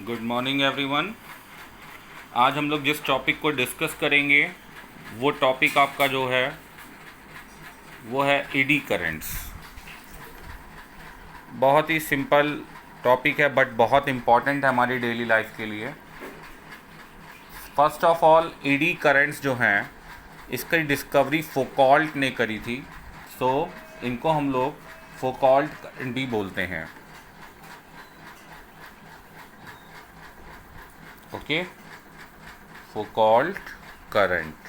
Good morning everyone. आज हम लोग जिस टॉपिक को डिस्कस करेंगे वो टॉपिक आपका जो है वो है एडी करंट्स। बहुत ही सिंपल टॉपिक है बट बहुत इम्पॉर्टेंट है हमारी डेली लाइफ के लिए। First of all eddy currents जो हैं इसकी डिस्कवरी फौकॉल्ट ने करी थी, सो इनको हम लोग फौकॉल्ट करंट भी बोलते हैं। Okay, Foucault current.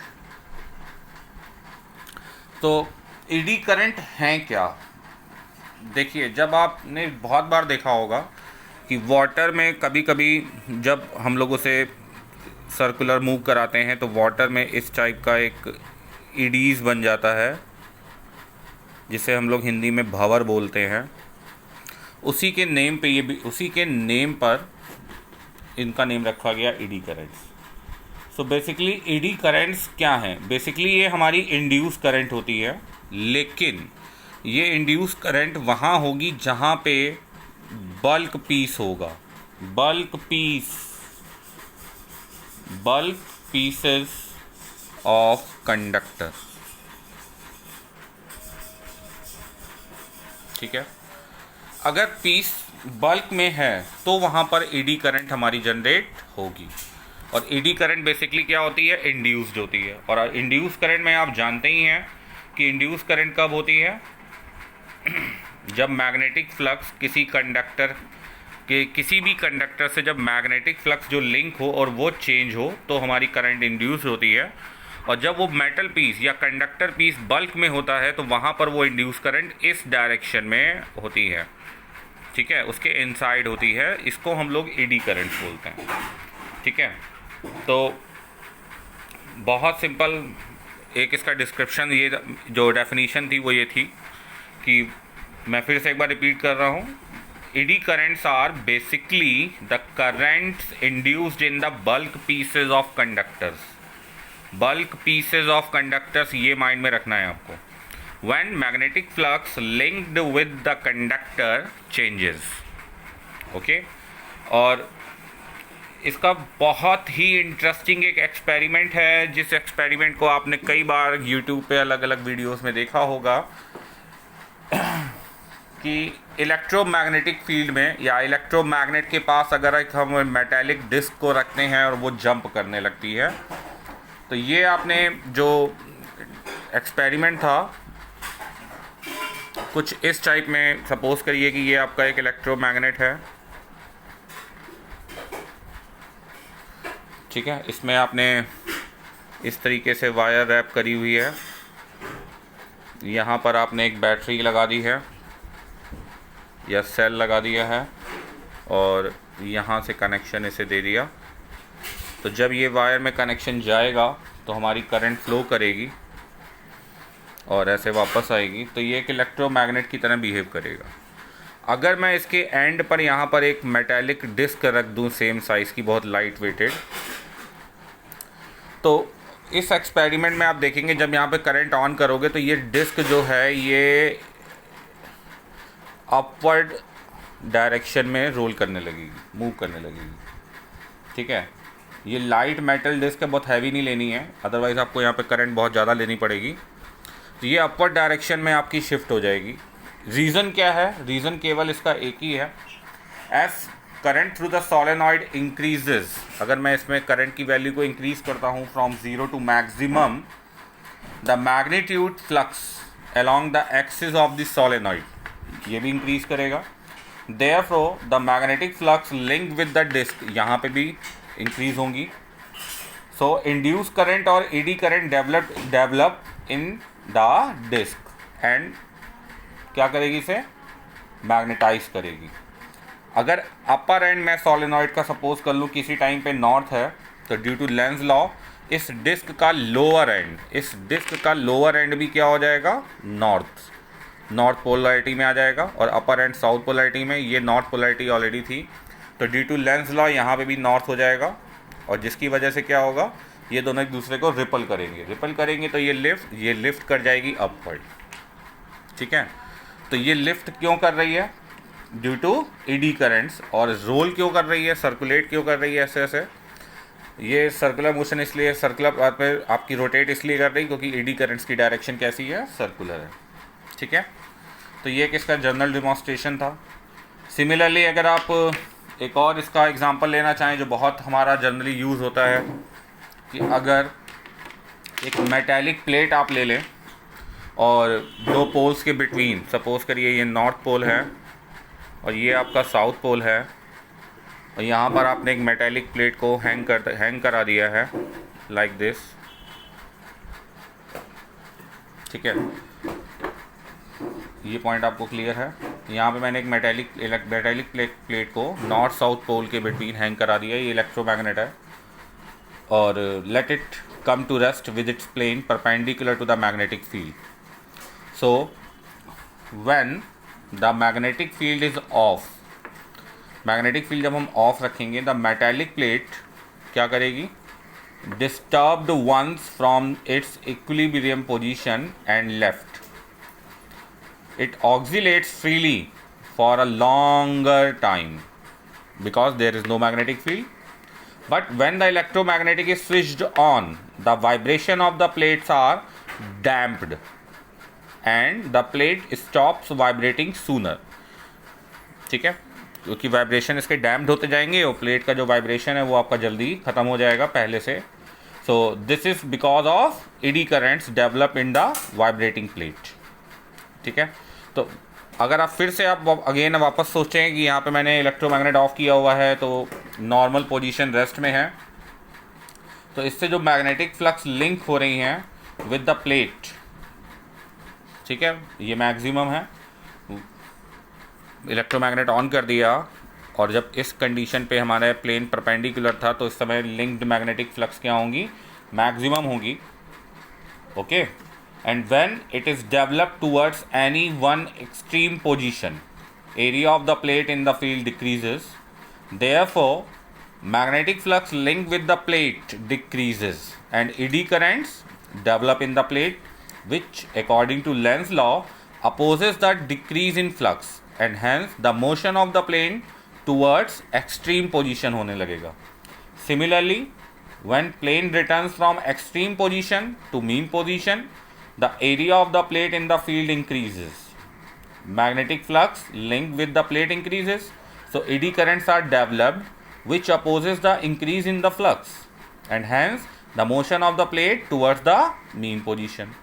तो एडी करंट हैं क्या? देखिए, जब आपने बहुत बार देखा होगा कि वाटर में कभी कभी जब हम लोग उसे सर्कुलर मूव कराते हैं तो वाटर में इस टाइप का एक ईडीज बन जाता है जिसे हम लोग हिंदी में भंवर बोलते हैं। उसी के नेम पे ये भी उसी के नेम पर इनका नेम रखा गया eddy currents. So basically eddy currents क्या हैं? बेसिकली ये हमारी इंड्यूस करंट होती है, लेकिन ये इंड्यूस करंट वहाँ होगी जहाँ पे बल्क पीस होगा। Bulk pieces of conductor. ठीक है, अगर पीस बल्क में है तो वहाँ पर एडी करंट हमारी जनरेट होगी। और एडी करंट बेसिकली क्या होती है? इंड्यूस्ड होती है। और इंड्यूस करंट में आप जानते ही हैं कि इंड्यूस करंट कब होती है? जब मैग्नेटिक फ्लक्स किसी भी कंडक्टर से जब मैग्नेटिक फ्लक्स जो लिंक हो और वो चेंज हो तो हमारी करंट इंड्यूस होती है। और जब वो मेटल पीस या कंडक्टर पीस बल्क में होता है तो वहाँ पर वो इंड्यूस करंट इस डायरेक्शन में होती है। ठीक है, उसके इनसाइड होती है। इसको हम लोग एडी करंट बोलते हैं। ठीक है, तो बहुत सिंपल एक इसका डिस्क्रिप्शन, ये जो डेफिनेशन थी वो ये थी कि मैं फिर से एक बार रिपीट कर रहा हूँ। Eddy currents are basically the currents induced in the bulk pieces of conductors. Bulk pieces of conductors, ये माइंड में रखना है आपको। When magnetic flux linked with the conductor changes, okay. और इसका बहुत ही इंटरेस्टिंग एक एक्सपेरिमेंट है, जिस एक्सपेरिमेंट को आपने कई बार YouTube पे अलग अलग वीडियोस में देखा होगा कि इलेक्ट्रोमैग्नेटिक फील्ड में या इलेक्ट्रोमैग्नेट के पास अगर एक हम मेटालिक डिस्क को रखते हैं और वो जंप करने लगती है, तो ये आपने जो एक्सपेरिमेंट था कुछ इस टाइप में सपोज करिए कि ये आपका एक इलेक्ट्रोमैग्नेट है। ठीक है, इसमें आपने इस तरीके से वायर रैप करी हुई है। यहाँ पर आपने एक बैटरी लगा दी है या सेल लगा दिया है और यहाँ से कनेक्शन इसे दे दिया। तो जब ये वायर में कनेक्शन जाएगा तो हमारी करंट फ्लो करेगी और ऐसे वापस आएगी। तो ये एक इलेक्ट्रोमैग्नेट की तरह बिहेव करेगा। अगर मैं इसके एंड पर यहाँ पर एक मेटालिक डिस्क रख दूँ सेम साइज़ की, बहुत लाइट वेटेड, तो इस एक्सपेरिमेंट में आप देखेंगे जब यहाँ पे करंट ऑन करोगे तो ये डिस्क जो है ये अपवर्ड डायरेक्शन में रोल करने लगेगी, मूव करने लगेगी। ठीक है, ये लाइट मेटल डिस्क है, बहुत हैवी नहीं लेनी है, अदरवाइज़ आपको यहाँ पे करंट बहुत ज़्यादा लेनी पड़ेगी। तो ये अपवर्ड डायरेक्शन में आपकी शिफ्ट हो जाएगी। रीज़न क्या है? रीज़न केवल इसका एक ही है। S current through the solenoid increases, अगर मैं इसमें करंट की वैल्यू को इंक्रीज़ करता हूँ from 0 to maximum, the magnitude flux along the axis of the solenoid, ये भी इंक्रीज़ करेगा। Therefore the magnetic flux link with the disc, यहाँ पे भी इंक्रीज़ होंगी। सो इंड्यूस करंट और eddy current develop in the disc and क्या करेगी? इसे मैग्नेटाइज करेगी। अगर अपर एंड मैं सोलेनॉइड का सपोज कर लूँ किसी टाइम पे नॉर्थ है, तो ड्यू टू लेंज लॉ इस डिस्क का लोअर एंड भी क्या हो जाएगा? नॉर्थ पोलैरिटी में आ जाएगा। और अपर एंड साउथ पोलैरिटी में, ये नॉर्थ पोलैरिटी ऑलरेडी थी, तो ड्यू टू लेंज लॉ यहाँ पे भी नॉर्थ हो जाएगा। और जिसकी वजह से क्या होगा? ये दोनों एक दूसरे को रिपल करेंगे तो ये लिफ्ट कर जाएगी अपवर्ड। ठीक है, तो ये लिफ्ट क्यों कर रही है? Due to eddy currents. और रोल क्यों कर रही है, सर्कुलेट क्यों कर रही है ऐसे ऐसे, ये सर्कुलर मोशन इसलिए, सर्कुलर पाथ में आपकी रोटेट इसलिए कर रही क्योंकि ईडी करंट्स की डायरेक्शन कैसी है, सर्कुलर है। ठीक है, तो ये किसका जनरल डिमॉन्स्ट्रेशन था। सिमिलरली अगर आप एक और इसका एग्जांपल लेना चाहें जो बहुत हमारा जनरली यूज़ होता है, कि अगर एक मेटालिक प्लेट आप ले लें और दो पोल्स के बिटवीन, सपोज करिए ये नॉर्थ पोल है और ये आपका साउथ पोल है, और यहाँ पर आपने एक मेटालिक प्लेट को हैंग करा दिया है लाइक दिस। ठीक है, ये पॉइंट आपको क्लियर है। यहाँ पे मैंने एक मेटालिक प्लेट को नॉर्थ साउथ पोल के बिटवीन हैंग करा दिया है, ये इलेक्ट्रोमैग्नेट है, और let it come to rest with its plane perpendicular to the magnetic field. So when the magnetic field is off, magnetic field जब हम off रखेंगे, the metallic plate क्या करेगी, disturbed once from its equilibrium position and left. It oscillates freely for a longer time because there is no magnetic field. But when the electromagnetic is switched on, the vibration of the plates are damped and the plate stops vibrating sooner. ठीक है, क्योंकि vibration इसके damped होते जाएंगे और plate का जो vibration है वो आपका जल्दी ख़त्म हो जाएगा पहले से। So this is because of ED currents develop in the vibrating plate. ठीक है, तो अगर आप फिर से आप अगेन वापस सोचें कि यहाँ पे मैंने इलेक्ट्रोमैग्नेट ऑफ किया हुआ है तो नॉर्मल पोजीशन रेस्ट में है, तो इससे जो मैग्नेटिक फ्लक्स लिंक हो रही हैं विद द प्लेट, ठीक है, ये मैक्सिमम है। इलेक्ट्रोमैग्नेट ऑन कर दिया और जब इस कंडीशन पे हमारा प्लेन परपेंडिकुलर था तो इस समय लिंक्ड मैग्नेटिक फ्लक्स क्या होंगी, मैक्सिमम होगी। Okay, and when it is developed towards any one extreme position, area of the plate in the field decreases, therefore magnetic flux linked with the plate decreases and eddy currents develop in the plate, which according to Lenz's law opposes the decrease in flux and hence the motion of the plane towards extreme position होने लगेगा। Similarly, when plane returns from extreme position to mean position, the area of the plate in the field increases. Magnetic flux linked with the plate increases, so eddy currents are developed, which opposes the increase in the flux, and hence the motion of the plate towards the mean position.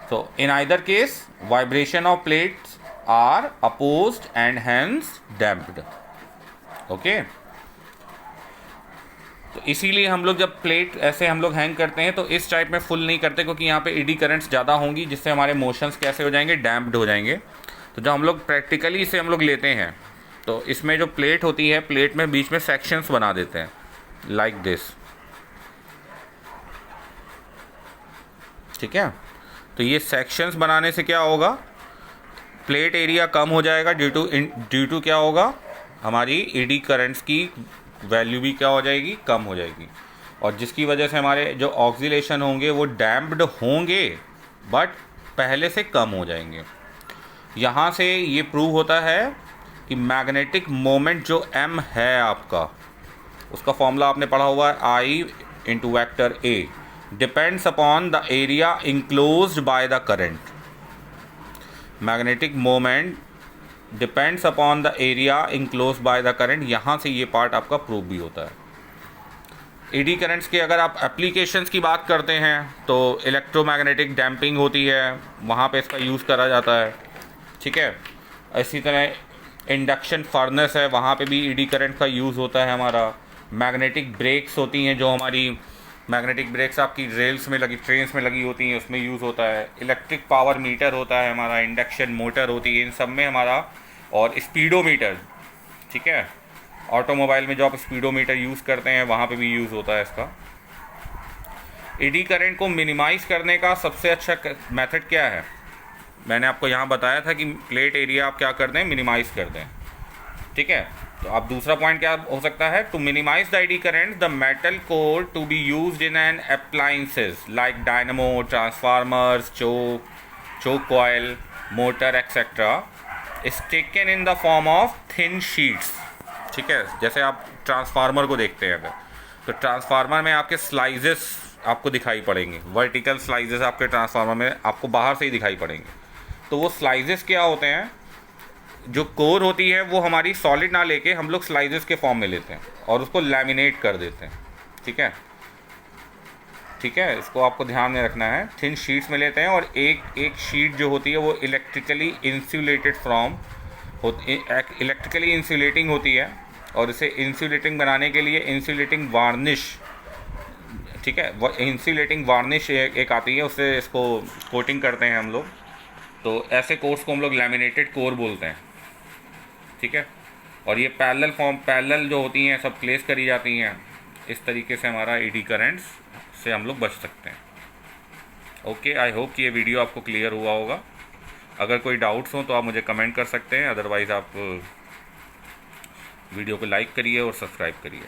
So in either case, vibration of plates are opposed and hence damped. Okay. तो इसीलिए हम लोग जब plate ऐसे हम लोग hang करते हैं तो इस टाइप में फुल नहीं करते, क्योंकि यहाँ पे एडी करंट्स ज़्यादा होंगी जिससे हमारे मोशंस कैसे हो जाएंगे, डैम्प्ड हो जाएंगे। तो जब हम लोग प्रैक्टिकली इसे हम लोग लेते हैं तो इसमें जो प्लेट होती है, प्लेट में बीच में सेक्शंस बना देते हैं लाइक दिस। ठीक है, तो ये सेक्शंस बनाने से क्या होगा, प्लेट एरिया कम हो जाएगा, ड्यू टू क्या होगा, हमारी एडी करंट्स की वैल्यू भी क्या हो जाएगी, कम हो जाएगी, और जिसकी वजह से हमारे जो ऑक्सीलेशन होंगे वो डैम्प्ड होंगे बट पहले से कम हो जाएंगे। यहाँ से ये प्रूव होता है कि मैग्नेटिक मोमेंट जो m है आपका, उसका फॉर्मूला आपने पढ़ा हुआ है, I into vector A depends upon the area enclosed by the current. Magnetic moment depends upon the area enclose by the current. यहाँ से ये पार्ट आपका प्रूव भी होता है। एडी करंट्स के अगर आप एप्लीकेशंस की बात करते हैं तो इलेक्ट्रोमैग्नेटिक डैम्पिंग होती है, वहाँ पे इसका यूज़ करा जाता है। ठीक है, इसी तरह इंडक्शन फर्नेस है, वहाँ पे भी एडी करंट का यूज़ होता है हमारा। मैग्नेटिक ब्रेक्स होती हैं, जो हमारी मैग्नेटिक ब्रेक्स आपकी रेल्स में लगी, ट्रेन्स में लगी होती हैं, उसमें यूज़ होता है। इलेक्ट्रिक पावर मीटर होता है हमारा, इंडक्शन मोटर होती है, इन सब में हमारा, और स्पीडोमीटर, ठीक है, ऑटोमोबाइल में जो आप स्पीडोमीटर यूज़ करते हैं वहाँ पे भी यूज़ होता है इसका। एडी करंट को मिनिमाइज़ करने का सबसे अच्छा मेथड क्या है, मैंने आपको यहाँ बताया था कि प्लेट एरिया आप क्या कर दें, मिनिमाइज़ कर दें। ठीक है, तो अब दूसरा पॉइंट क्या हो सकता है, to minimise the eddy current the metal core to be used in an appliances like dynamo, transformers, choke coil, motor etcetera is taken in the form of thin sheets. ठीक है, जैसे आप ट्रांसफार्मर को देखते हैं अगर, तो ट्रांसफार्मर में आपके स्लाइसेस आपको दिखाई पड़ेंगे, वर्टिकल स्लाइसेस आपके ट्रांसफार्मर में आपको बाहर से ही दिखाई पड़ेंगे। तो वो स्लाइसेस क्या होते हैं, जो कोर होती है वो हमारी सॉलिड ना लेके हम लोग स्लाइसेस के फॉर्म में लेते हैं और उसको लैमिनेट कर देते हैं। ठीक है, ठीक है, इसको आपको ध्यान में रखना है। थिन शीट्स में लेते हैं और एक एक शीट जो होती है वो इलेक्ट्रिकली इंसुलेटेड इलेक्ट्रिकली इंसुलेटिंग होती है, और इसे इंसुलेटिंग बनाने के लिए इंसुलेटिंग वार्निश, ठीक है, वो इंसुलेटिंग वार्निश एक आती है, उससे इसको कोटिंग करते हैं हम लोग। तो ऐसे कोर्स को हम लोग लैमिनेटेड कोर बोलते हैं। ठीक है, और ये पैरेलल जो होती हैं सब प्लेस करी जाती हैं। इस तरीके से हमारा एडी करंट्स से हम लोग बच सकते हैं। ओके, आई होप कि ये वीडियो आपको क्लियर हुआ होगा। अगर कोई डाउट्स हो तो आप मुझे कमेंट कर सकते हैं, अदरवाइज़ आप वीडियो को लाइक करिए और सब्सक्राइब करिए।